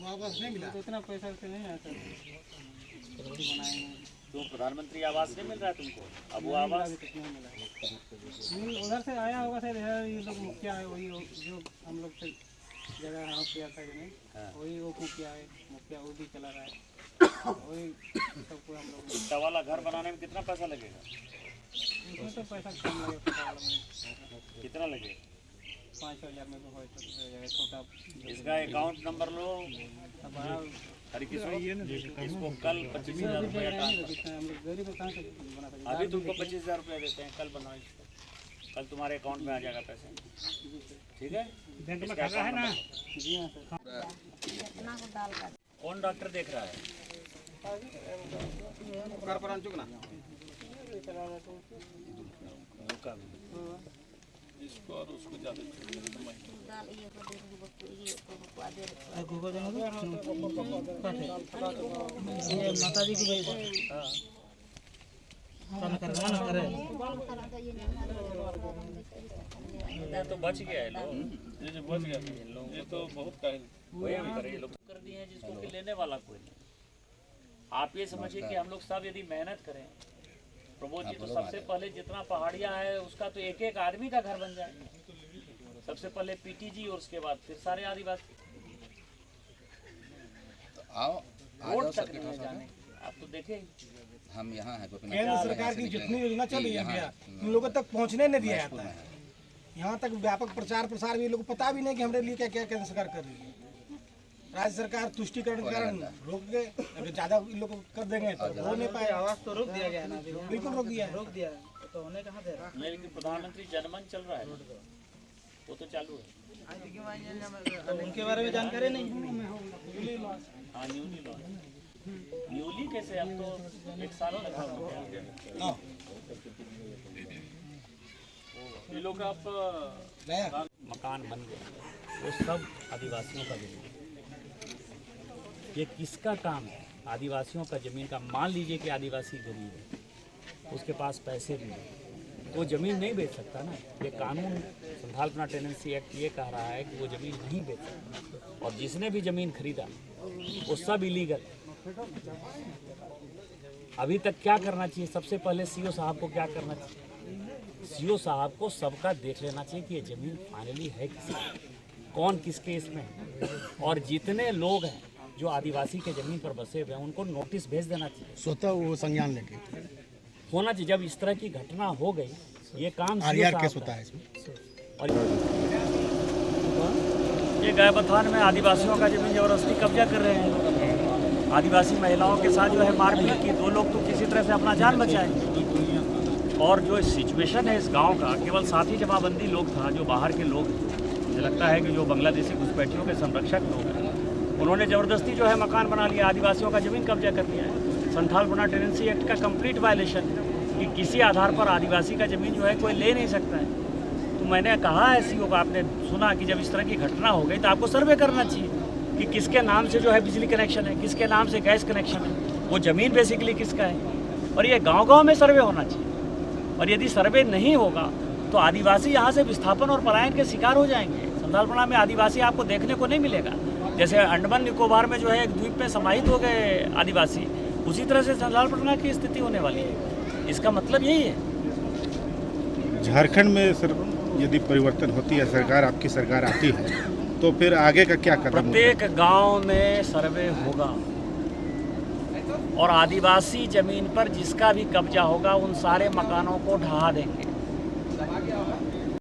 आवास नहीं मिला, तो इतना पैसा से नहीं आता बनाए तो प्रधानमंत्री आवास नहीं मिल रहा है तुमको? अब वो आवास नहीं मिला। उधर से आया होगा शायद, ये लोग मुखिया है, वही जो हम लोग से जगह यहाँ किया था कि नहीं, वही वो मुखिया है, मुखिया वो भी चला रहा है, वही सबको हम लोग। ईंटा वाला घर बनाने में कितना पैसा लगेगा? उसमें तो पैसा कम लगेगा, कितना लगेगा? 5,000 में तो हो जाएगा छोटा। इसका अकाउंट नंबर लो हरिकिशोर, इसको कल 25,000 रुपया हम लोग गरीब कहाँ से बना सकते? अभी तुमको 25,000 रुपया देते हैं, कल बनाओ इसको, कल तुम्हारे अकाउंट में आ जाएगा पैसे। ठीक है, बैंक में खाता है ना। जी हाँ सर। कौन डॉक्टर देख रहा है? इसको और उसको ज्यादा माता जी की तो बच गया है लोग, ये जो बच गया ये तो बहुत वही हम करें, लोग कर दिए हैं जिसको कि लेने वाला कोई नहीं। आप ये समझिए कि हम लोग सब यदि मेहनत करें प्रबोध जी, तो सबसे पहले जितना पहाड़िया है उसका तो एक एक आदमी का घर बन जाए। सबसे पहले पीटीजी और उसके बाद फिर सारे आदिवासी। आओ रोड तक नहीं जाने, आप तो देखें हम यहाँ हैं गोपीनाथ। केंद्र सरकार की जितनी योजना चल रही है भैया, उन लोगों तक पहुंचने नहीं दिया जाता है। यहाँ तक व्यापक प्रचार प्रसार भी लोग को पता भी नहीं कि हमारे लिए क्या क्या केंद्र सरकार कर रही है। राज्य सरकार तुष्टिकरण के कारण रोक गए, अगर ज्यादा लोग कर देंगे तो हो नहीं पाए। आवाज तो रोक दिया गया ना, बिल्कुल रोक दिया है। रोक दिया तो होने कहाँ दे रहा। लेकिन प्रधानमंत्री जनमन चल रहा है, वो तो चालू है। उनके बारे में जानकारी नहीं। हाँ न्यूली लॉ, न्यूली कैसे, अब तो 1 साल लगा। ये लोग आप मकान बन गए, वो सब आदिवासियों का जमीन। ये किसका काम है? आदिवासियों का जमीन का। मान लीजिए कि आदिवासी गरीब है, उसके पास पैसे भी हैं, वो ज़मीन नहीं बेच सकता ना। ये कानून संथालपना टेनेंसी एक्ट ये कह रहा है कि वो ज़मीन नहीं बेच सकता, और जिसने भी ज़मीन खरीदा वो सब इलीगल। अभी तक क्या करना चाहिए? सबसे पहले सीओ साहब को क्या करना चाहिए? सीओ साहब को सबका देख लेना चाहिए कि ये ज़मीन फाइनली है किसकी, कौन किसके इसमें है, और जितने लोग हैं जो आदिवासी के ज़मीन पर बसे हुए हैं उनको नोटिस भेज देना चाहिए, स्वतः वो संज्ञान लेके होना चाहिए। जब इस तरह की घटना हो गई, ये काम आरआर केस होता है इसमें। और ये गायबथान में आदिवासियों का जमीन जबरदस्ती कब्जा कर रहे हैं। आदिवासी महिलाओं के साथ जो है मारपीट की, 2 लोग तो किसी तरह से अपना जान बचाए। और जो सिचुएशन है इस गांव का, केवल साथी जमाबंदी लोग था, जो बाहर के लोग हैं, मुझे लगता है कि जो बांग्लादेशी घुसपैठियों के संरक्षक लोग हैं, उन्होंने ज़बरदस्ती जो है मकान बना लिया, आदिवासियों का ज़मीन कब्जा कर लिया है। संथालपना टेनेंसी एक्ट का कंप्लीट वायलेशन है कि किसी आधार पर आदिवासी का ज़मीन जो है कोई ले नहीं सकता है। तो मैंने कहा है सीओ को, आपने सुना कि जब इस तरह की घटना हो गई तो आपको सर्वे करना चाहिए कि किसके नाम से जो है बिजली कनेक्शन है, किसके नाम से गैस कनेक्शन है, वो ज़मीन बेसिकली किसका है, और ये गाँव-गाँव में सर्वे होना चाहिए। और यदि सर्वे नहीं होगा तो आदिवासी यहाँ से विस्थापन और पलायन के शिकार हो जाएंगे। संथालपना में आदिवासी आपको देखने को नहीं मिलेगा। जैसे अंडमान निकोबार में जो है एक द्वीप में समाहित हो गए आदिवासी, उसी तरह से संथालपना की स्थिति होने वाली है। इसका मतलब यही है। झारखंड में सर यदि परिवर्तन होती है, सरकार आपकी सरकार आती है, तो फिर आगे का क्या कदम? प्रत्येक गांव में सर्वे होगा और आदिवासी जमीन पर जिसका भी कब्जा होगा उन सारे मकानों को ढहा देंगे।